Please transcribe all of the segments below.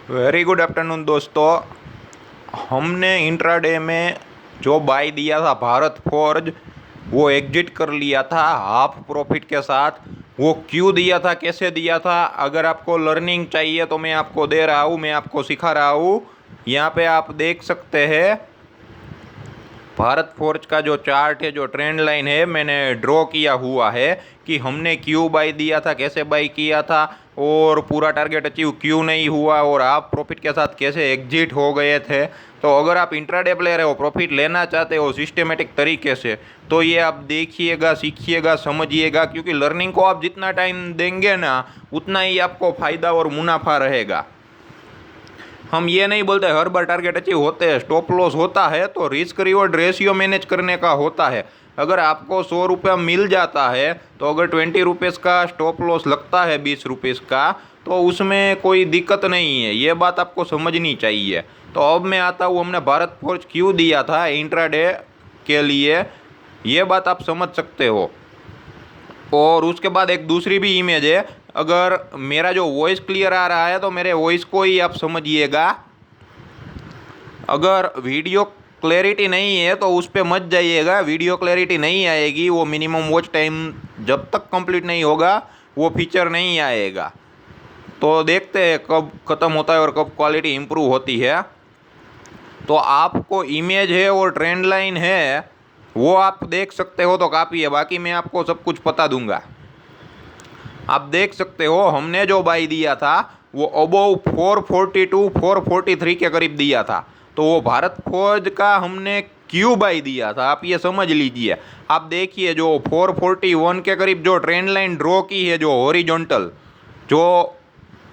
Very good afternoon दोस्तों। हमने intraday में जो बाय दिया था भारत फोर्ज, वो एग्जिट कर लिया था हाफ प्रॉफिट के साथ। वो क्यों दिया था, कैसे दिया था, अगर आपको लर्निंग चाहिए तो मैं आपको दे रहा हूँ, मैं आपको सिखा रहा हूँ। यहाँ पे आप देख सकते हैं भारत फोर्ज का जो चार्ट है, जो ट्रेंड लाइन है, मैंने ड्रॉ किया हुआ है कि हमने क्यों बाई दिया था, कैसे बाई किया था और पूरा टारगेट अचीव क्यों नहीं हुआ और आप प्रॉफिट के साथ कैसे एग्जिट हो गए थे। तो अगर आप इंट्राडे प्लेयर हो, प्रॉफिट लेना चाहते हो सिस्टेमेटिक तरीके से, तो ये आप देखिएगा, सीखिएगा, समझिएगा, क्योंकि लर्निंग को आप जितना टाइम देंगे ना, उतना ही आपको फ़ायदा और मुनाफा रहेगा। हम ये नहीं बोलते हर बार टारगेट अचीव होते हैं, स्टॉप लॉस होता है तो रिस्क रिवॉर्ड रेशियो मैनेज करने का होता है। अगर आपको 100 रुपया मिल जाता है तो अगर 20 रुपीज़ का स्टॉप लॉस लगता है 20 रुपीज़ का, तो उसमें कोई दिक्कत नहीं है, ये बात आपको समझनी चाहिए। तो अब मैं आता हूँ हमने भारत फोर्ज क्यों दिया था इंट्राडे के लिए, ये बात आप समझ सकते हो। और उसके बाद एक दूसरी भी इमेज है। अगर मेरा जो वॉइस क्लियर आ रहा है तो मेरे वॉइस को ही आप समझिएगा। अगर वीडियो क्लैरिटी नहीं है तो उस पर मत जाइएगा, वीडियो क्लैरिटी नहीं आएगी, वो मिनिमम वॉच टाइम जब तक कंप्लीट नहीं होगा वो फीचर नहीं आएगा। तो देखते हैं कब ख़त्म होता है और कब क्वालिटी इम्प्रूव होती है। तो आपको इमेज है और ट्रेंड लाइन है, वो आप देख सकते हो तो काफ़ी है, बाकी मैं आपको सब कुछ बता दूंगा। आप देख सकते हो हमने जो बाई दिया था वो अबोव 442 443 के करीब दिया था। तो वो भारत फोर्ज का हमने क्यों बाई दिया था आप ये समझ लीजिए। आप देखिए जो 441 के करीब जो ट्रेंड लाइन ड्रॉ की है, जो हॉरिजॉन्टल, जो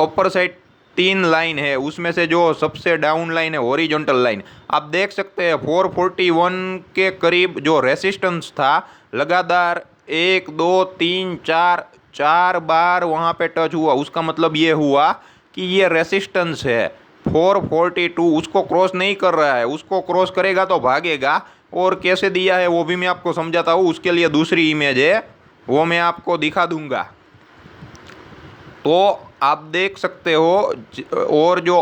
अपर साइड 3 लाइन है उसमें से जो सबसे डाउन लाइन है हॉरिजॉन्टल लाइन, आप देख सकते हैं 441 के करीब जो रेसिस्टेंस था, लगातार 1 2 3 4 चार बार वहाँ पे टच हुआ। उसका मतलब ये हुआ कि ये रेसिस्टेंस है 442, उसको क्रॉस नहीं कर रहा है, उसको क्रॉस करेगा तो भागेगा। और कैसे दिया है वो भी मैं आपको समझाता हूँ, उसके लिए दूसरी इमेज है वो मैं आपको दिखा दूंगा। तो आप देख सकते हो और जो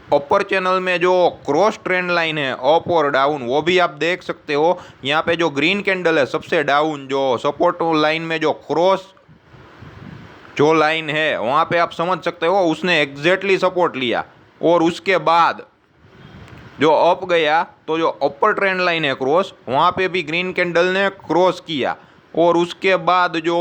अपर चैनल में जो क्रॉस ट्रेंड लाइन है अप और डाउन, वो भी आप देख सकते हो। यहाँ पे जो ग्रीन कैंडल है सबसे डाउन, जो सपोर्ट लाइन में जो क्रॉस जो लाइन है वहाँ पे आप समझ सकते हो उसने एग्जैक्टली सपोर्ट लिया। और उसके बाद जो अप गया तो जो अपर ट्रेंड लाइन है क्रॉस, वहाँ पे भी ग्रीन कैंडल ने क्रॉस किया। और उसके बाद जो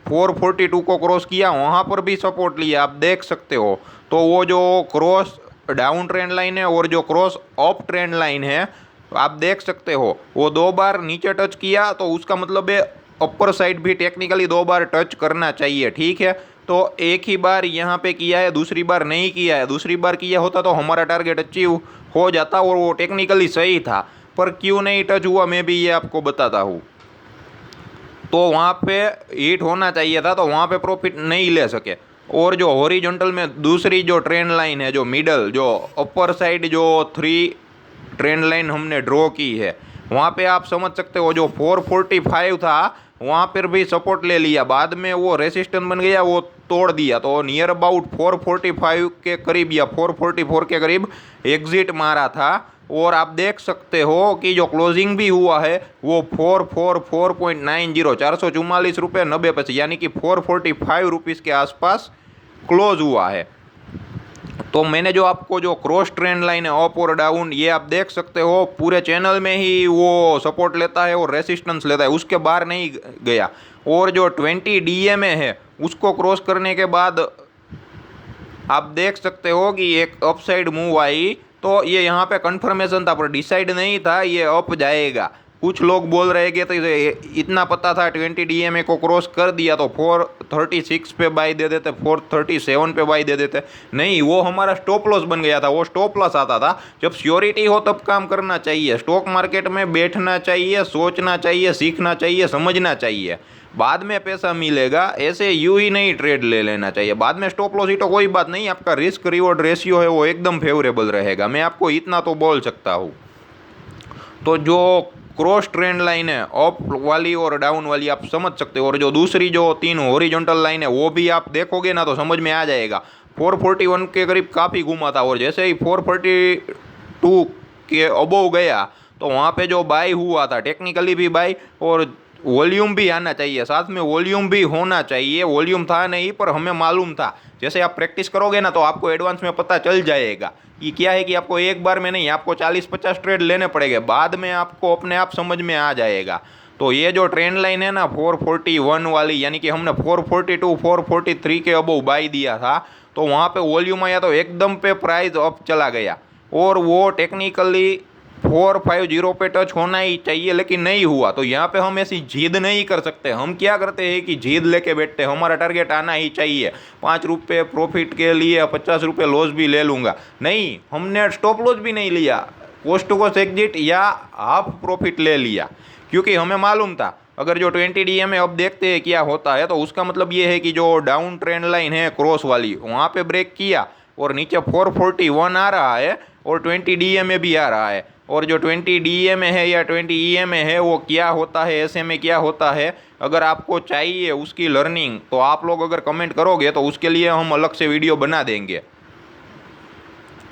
442 को क्रॉस किया वहाँ पर भी सपोर्ट लिया, आप देख सकते हो। तो वो जो क्रॉस डाउन ट्रेंड लाइन है और जो क्रॉस अप ट्रेंड लाइन है, आप देख सकते हो वो 2 बार नीचे टच किया, तो उसका मतलब है अपर साइड भी टेक्निकली 2 बार टच करना चाहिए, ठीक है। तो एक ही बार यहाँ पे किया है, दूसरी बार नहीं किया है। दूसरी बार किया होता तो हमारा टारगेट अचीव हो जाता और वो टेक्निकली सही था, पर क्यों नहीं टच हुआ मैं भी ये आपको बताता हूँ। तो वहाँ पे हिट होना चाहिए था, तो वहाँ पे प्रॉफिट नहीं ले सके। और जो हॉरिजॉन्टल में दूसरी जो ट्रेंड लाइन है, जो मिडल, जो अपर साइड जो 3 ट्रेंड लाइन हमने ड्रॉ की है, वहाँ पे आप समझ सकते हो जो 445 था वहाँ पर भी सपोर्ट ले लिया, बाद में वो रेसिस्टेंस बन गया, वो तोड़ दिया। तो नियर अबाउट 445 के करीब या 444 के करीब एग्जिट मारा था। और आप देख सकते हो कि जो क्लोजिंग भी हुआ है वो 444.90 ₹444.90, यानी कि 445 रुपीज़ के आसपास क्लोज हुआ है। तो मैंने जो आपको जो क्रॉस ट्रेंड लाइन है अप और डाउन, ये आप देख सकते हो पूरे चैनल में ही वो सपोर्ट लेता है और रेसिस्टेंस लेता है, उसके बाहर नहीं गया। और जो 20 DMA है उसको क्रॉस करने के बाद आप देख सकते हो कि एक अपसाइड मूव आई। तो ये यहाँ पे कंफर्मेशन था पर डिसाइड नहीं था ये अप जाएगा। कुछ लोग बोल रहे कि तो इतना पता था 20 DMA को क्रॉस कर दिया तो 436 पे बाई दे देते, 437 पे बाई दे देते। नहीं, वो हमारा स्टॉप लॉस बन गया था, वो स्टॉप लॉस आता था। जब श्योरिटी हो तब काम करना चाहिए, स्टॉक मार्केट में बैठना चाहिए, सोचना चाहिए, सीखना चाहिए, समझना चाहिए, बाद में पैसा मिलेगा। ऐसे यूं ही नहीं ट्रेड ले लेना चाहिए। बाद में स्टॉप लॉस ही तो कोई बात नहीं, आपका रिस्क रिवॉर्ड रेशियो है वो एकदम फेवरेबल रहेगा, मैं आपको इतना तो बोल सकता हूँ। तो जो क्रॉस ट्रेंड लाइन है अप वाली और डाउन वाली आप समझ सकते हो, और जो दूसरी जो 3 हॉरिजॉन्टल लाइन है वो भी आप देखोगे ना तो समझ में आ जाएगा। 441 के करीब काफ़ी घूमा था, और जैसे ही 442 के अबोव गया तो वहाँ पे जो बाई हुआ था, टेक्निकली भी बाई और वॉल्यूम भी आना चाहिए, साथ में वॉल्यूम भी होना चाहिए। वॉल्यूम था नहीं, पर हमें मालूम था। जैसे आप प्रैक्टिस करोगे ना तो आपको एडवांस में पता चल जाएगा कि क्या है कि आपको एक बार में नहीं, आपको 40-50 ट्रेड लेने पड़ेंगे, बाद में आपको अपने आप समझ में आ जाएगा। तो ये जो ट्रेंड लाइन है ना 441 वाली, यानी कि हमने 442 443 के अबव बाई दिया था, तो वहाँ पे वॉल्यूम आया तो एकदम पे प्राइस अप चला गया, और वो टेक्निकली 450 पे टच होना ही चाहिए, लेकिन नहीं हुआ। तो यहाँ पे हम ऐसी जिद नहीं कर सकते। हम क्या करते हैं कि जिद लेके बैठते हैं, हमारा टारगेट आना ही चाहिए, 5 रुपये प्रॉफिट के लिए 50 रुपये लॉस भी ले लूँगा। नहीं, हमने स्टॉप लॉस भी नहीं लिया, कोस्ट टू कोस्ट एग्जिट या हाफ प्रॉफिट ले लिया, क्योंकि हमें मालूम था अगर जो 20 DM में अब देखते हैं क्या होता है, तो उसका मतलब ये है कि जो डाउन ट्रेंड लाइन है क्रॉस वाली, वहाँ पे ब्रेक किया और नीचे 441 आ रहा है और 20 DA में भी आ रहा है, और जो 20 DA में है या 20 EA में है वो क्या होता है, ऐसे में क्या होता है, अगर आपको चाहिए उसकी लर्निंग तो आप लोग अगर कमेंट करोगे तो उसके लिए हम अलग से वीडियो बना देंगे।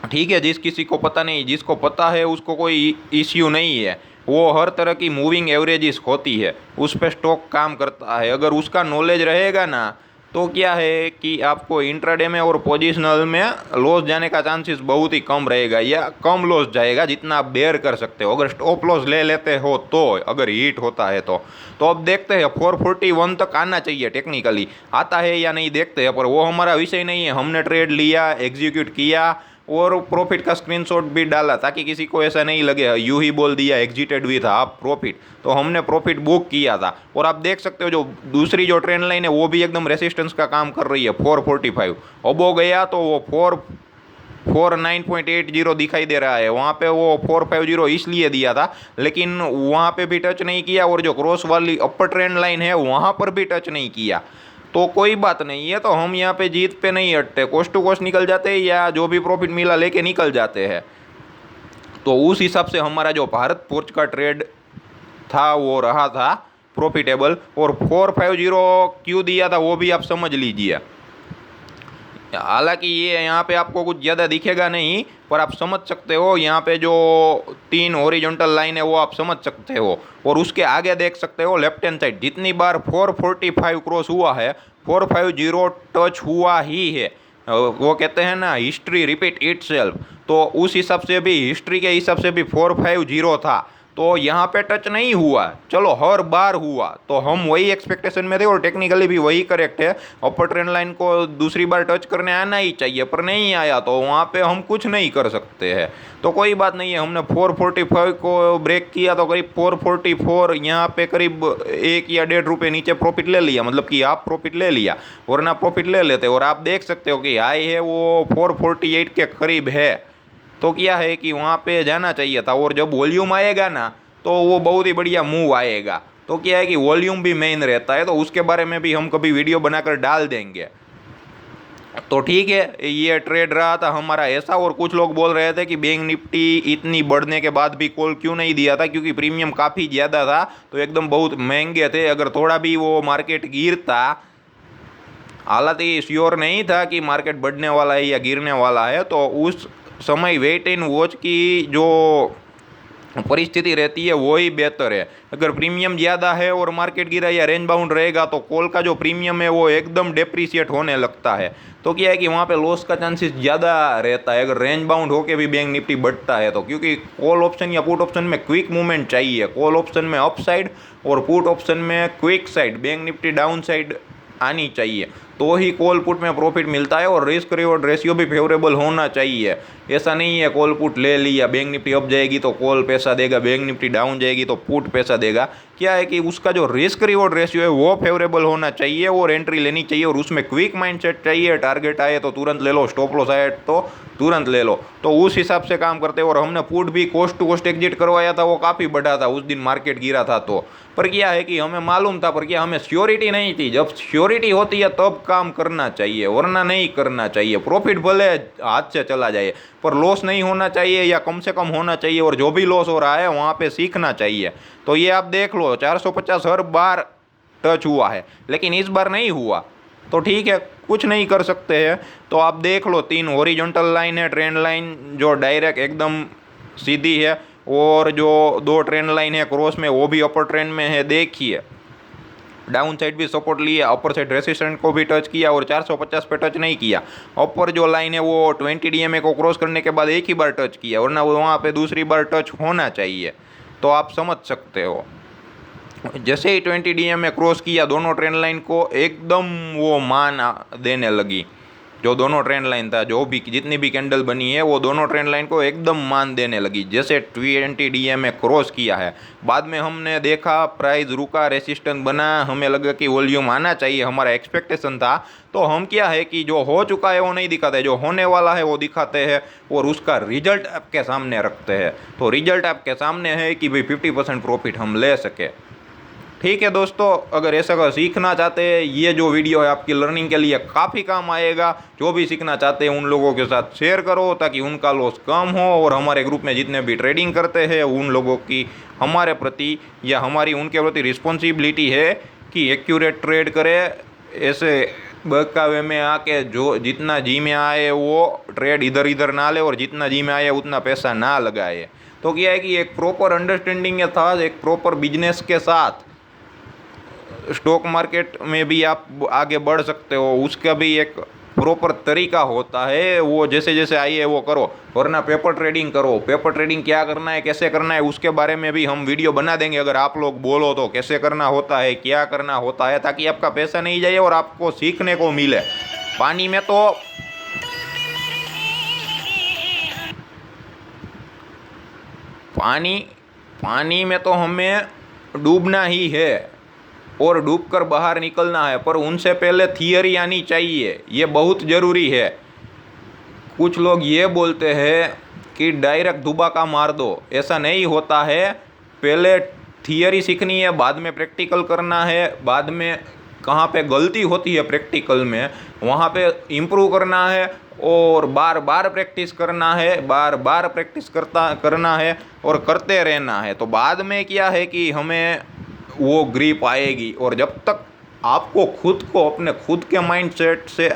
ठीक है, जिस किसी को पता नहीं, जिसको पता है उसको कोई इश्यू नहीं है। वो हर तरह की मूविंग एवरेजेस होती है, उस पर स्टॉक काम करता है। अगर उसका नॉलेज रहेगा ना तो क्या है कि आपको इंट्राडे में और पोजिशनल में लॉस जाने का चांसेस बहुत ही कम रहेगा, या कम लॉस जाएगा जितना आप बेयर कर सकते हो। अगर स्टॉप लॉस ले लेते हो तो, अगर हिट होता है तो अब देखते हैं 441 तक आना चाहिए। टेक्निकली आता है या नहीं देखते हैं, पर वो हमारा विषय नहीं है। हमने ट्रेड लिया, एग्जीक्यूट किया और प्रॉफिट का स्क्रीनशॉट भी डाला, ताकि किसी को ऐसा नहीं लगे यूं ही बोल दिया एग्जिटेड विथ हाफ प्रॉफिट। तो हमने प्रॉफिट बुक किया था, और आप देख सकते हो जो दूसरी जो ट्रेंड लाइन है वो भी एकदम रेसिस्टेंस का काम कर रही है। 445 अब हो गया तो वो 449.80 दिखाई दे रहा है। वहाँ पे वो 450 इसलिए दिया था, लेकिन वहाँ पे भी टच नहीं किया, और जो क्रॉस वाली अपर ट्रेंड लाइन है वहाँ पर भी टच नहीं किया। तो कोई बात नहीं है, तो हम यहाँ पे जीत पे नहीं हटते, कोस्ट टू कोस्ट निकल जाते हैं या जो भी प्रॉफिट मिला लेके निकल जाते हैं। तो उस हिसाब से हमारा जो भारत फोर्ज का ट्रेड था वो रहा था प्रॉफिटेबल, और 450 क्यों दिया था वो भी आप समझ लीजिए। हालांकि ये यहाँ पे आपको कुछ ज़्यादा दिखेगा नहीं, पर आप समझ सकते हो। यहाँ पे जो 3 हॉरिजॉन्टल लाइन है वो आप समझ सकते हो, और उसके आगे देख सकते हो लेफ्ट हैंड साइड जितनी बार 445 क्रॉस हुआ है 450 टच हुआ ही है। वो कहते हैं ना हिस्ट्री रिपीट इटसेल्फ, तो उस हिसाब से भी हिस्ट्री के हिसाब से भी 450 था, तो यहाँ पे टच नहीं हुआ। चलो हर बार हुआ तो हम वही एक्सपेक्टेशन में थे, और टेक्निकली भी वही करेक्ट है। अपर ट्रेंड लाइन को दूसरी बार टच करने आना ही चाहिए, पर नहीं आया तो वहाँ पे हम कुछ नहीं कर सकते हैं। तो कोई बात नहीं है, हमने 445 को ब्रेक किया तो करीब 444 यहाँ पे करीब 1 या 1.5 रुपये नीचे प्रॉफिट ले लिया, मतलब कि आप प्रॉफिट ले लिया, वरना प्रॉफिट ले लेते। और आप देख सकते हो कि हाई है वो 448 के करीब है, तो क्या है कि वहाँ पे जाना चाहिए था। और जब वॉल्यूम आएगा ना तो वो बहुत ही बढ़िया मूव आएगा। तो क्या है कि वॉल्यूम भी मेन रहता है, तो उसके बारे में भी हम कभी वीडियो बनाकर डाल देंगे। तो ठीक है, ये ट्रेड रहा था हमारा ऐसा। और कुछ लोग बोल रहे थे कि बैंक निफ्टी इतनी बढ़ने के बाद भी कॉल क्यों नहीं दिया था, क्योंकि प्रीमियम काफ़ी ज़्यादा था, तो एकदम बहुत महंगे थे। अगर थोड़ा भी वो मार्केट गिरता, हालांकि श्योर नहीं था कि मार्केट बढ़ने वाला है या गिरने वाला है, तो उस समय वेट एंड वॉच की जो परिस्थिति रहती है वो ही बेहतर है। अगर प्रीमियम ज़्यादा है और मार्केट गिरा या रेंज बाउंड रहेगा तो कॉल का जो प्रीमियम है वो एकदम डेप्रीशिएट होने लगता है। तो क्या है कि वहाँ पे लॉस का चांसेस ज़्यादा रहता है अगर रेंज बाउंड होके भी बैंक निफ्टी बढ़ता है तो, क्योंकि कॉल ऑप्शन या पुट ऑप्शन में क्विक मूवमेंट चाहिए। कॉल ऑप्शन में अप साइड और पुट ऑप्शन में quick side, bank Nifty down side आनी चाहिए, तो ही कॉल पुट में प्रॉफिट मिलता है। और रिस्क रिवॉर्ड रेशियो भी फेवरेबल होना चाहिए। ऐसा नहीं है कॉल पुट ले लिया, बैंक निफ्टी अप जाएगी तो कॉल पैसा देगा, बैंक निफ्टी डाउन जाएगी तो पुट पैसा देगा। क्या है कि उसका जो रिस्क रिवॉर्ड रेशियो है वो फेवरेबल होना चाहिए और एंट्री लेनी चाहिए, और उसमें क्विक माइंडसेट चाहिए। टारगेट आए तो तुरंत ले लो, स्टॉप लॉस आए तो तुरंत ले लो, तो उस हिसाब से काम करते हैं। और हमने पुट भी कोस्ट टू कोस्ट एग्जिट करवाया था, वो काफ़ी बढ़ा था उस दिन मार्केट गिरा था तो। पर क्या है कि हमें मालूम था, पर क्या हमें श्योरिटी नहीं थी। जब श्योरिटी होती है तब काम करना चाहिए, वरना नहीं करना चाहिए। प्रॉफिट भले हाथ से चला जाए पर लॉस नहीं होना चाहिए, या कम से कम होना चाहिए। और जो भी लॉस हो रहा है वहाँ पे सीखना चाहिए। तो ये आप देख लो 450 हर बार टच हुआ है, लेकिन इस बार नहीं हुआ। तो ठीक है, कुछ नहीं कर सकते हैं। तो आप देख लो, 3 हॉरिजॉन्टल लाइन है, ट्रेंड लाइन जो डायरेक्ट एकदम सीधी है, और जो 2 ट्रेंड लाइन है क्रॉस में, वो भी अपर ट्रेंड में है। देखिए, डाउन साइड भी सपोर्ट लिया, अपर साइड रेसिस्टेंट को भी टच किया और 450 पे टच नहीं किया। अपर जो लाइन है वो 20 DMA को क्रॉस करने के बाद एक ही बार टच किया, वरना वहाँ पे दूसरी बार टच होना चाहिए। तो आप समझ सकते हो, जैसे ही 20 DMA क्रॉस किया, दोनों ट्रेंड लाइन को एकदम वो मान देने लगी। जो दोनों ट्रेंड लाइन था, जो भी जितनी भी कैंडल बनी है, वो दोनों ट्रेंड लाइन को एकदम मान देने लगी जैसे 20 DMA क्रॉस किया है। बाद में हमने देखा प्राइस रुका, रेसिस्टेंस बना, हमें लगा कि वॉल्यूम आना चाहिए, हमारा एक्सपेक्टेशन था। तो हम क्या है कि जो हो चुका है वो नहीं दिखाते, जो होने वाला है वो दिखाते हैं, और उसका रिजल्ट आपके सामने रखते हैं। तो रिजल्ट आपके सामने है कि भाई 50% प्रॉफिट हम ले सके। ठीक है दोस्तों, अगर ऐसा का सीखना चाहते हैं, ये जो वीडियो है आपकी लर्निंग के लिए काफ़ी काम आएगा। जो भी सीखना चाहते हैं उन लोगों के साथ शेयर करो, ताकि उनका लॉस कम हो, और हमारे ग्रुप में जितने भी ट्रेडिंग करते हैं उन लोगों की हमारे प्रति या हमारी उनके प्रति रिस्पॉन्सिबिलिटी है कि एक्यूरेट ट्रेड करें। ऐसे बहकावे में आके जो जितना जी में आए वो ट्रेड इधर इधर ना ले, और जितना जी में आए उतना पैसा ना लगाए। तो क्या है कि एक प्रॉपर अंडरस्टैंडिंग के साथ, एक प्रॉपर बिजनेस के साथ स्टॉक मार्केट में भी आप आगे बढ़ सकते हो। उसका भी एक प्रॉपर तरीका होता है, वो जैसे जैसे आई है वो करो, वरना पेपर ट्रेडिंग करो। पेपर ट्रेडिंग क्या करना है, कैसे करना है, उसके बारे में भी हम वीडियो बना देंगे, अगर आप लोग बोलो तो, कैसे करना होता है, क्या करना होता है, ताकि आपका पैसा नहीं जाए और आपको सीखने को मिले। पानी में तो पानी में तो हमें डूबना ही है और डूबकर बाहर निकलना है, पर उनसे पहले थियरी आनी चाहिए, ये बहुत ज़रूरी है। कुछ लोग ये बोलते हैं कि डायरेक्ट दुबाका मार दो, ऐसा नहीं होता है। पहले थियरी सीखनी है, बाद में प्रैक्टिकल करना है, बाद में कहाँ पे गलती होती है प्रैक्टिकल में वहाँ पे इम्प्रूव करना है, और बार बार प्रैक्टिस करना है, बार बार प्रैक्टिस करना है और करते रहना है। तो बाद में क्या है कि हमें वो ग्रिप आएगी। और जब तक आपको खुद को अपने खुद के माइंडसेट से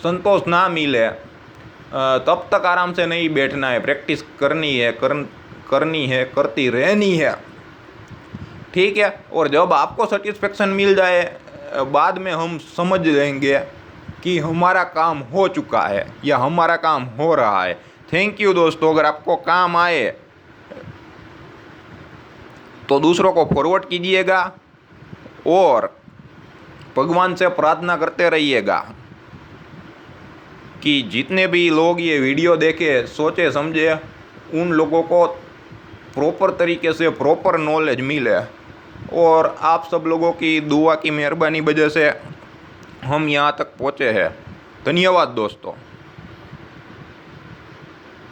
संतोष ना मिले, तब तक आराम से नहीं बैठना है, प्रैक्टिस करनी है, करनी है, करती रहनी है। ठीक है, और जब आपको सेटिस्फेक्शन मिल जाए, बाद में हम समझ लेंगे कि हमारा काम हो चुका है या हमारा काम हो रहा है। थैंक यू दोस्तों, अगर आपको काम आए तो दूसरों को फॉरवर्ड कीजिएगा और भगवान से प्रार्थना करते रहिएगा कि जितने भी लोग ये वीडियो देखे, सोचे समझे, उन लोगों को प्रॉपर तरीके से प्रॉपर नॉलेज मिले। और आप सब लोगों की दुआ की मेहरबानी वजह से हम यहाँ तक पहुँचे हैं। धन्यवाद दोस्तों।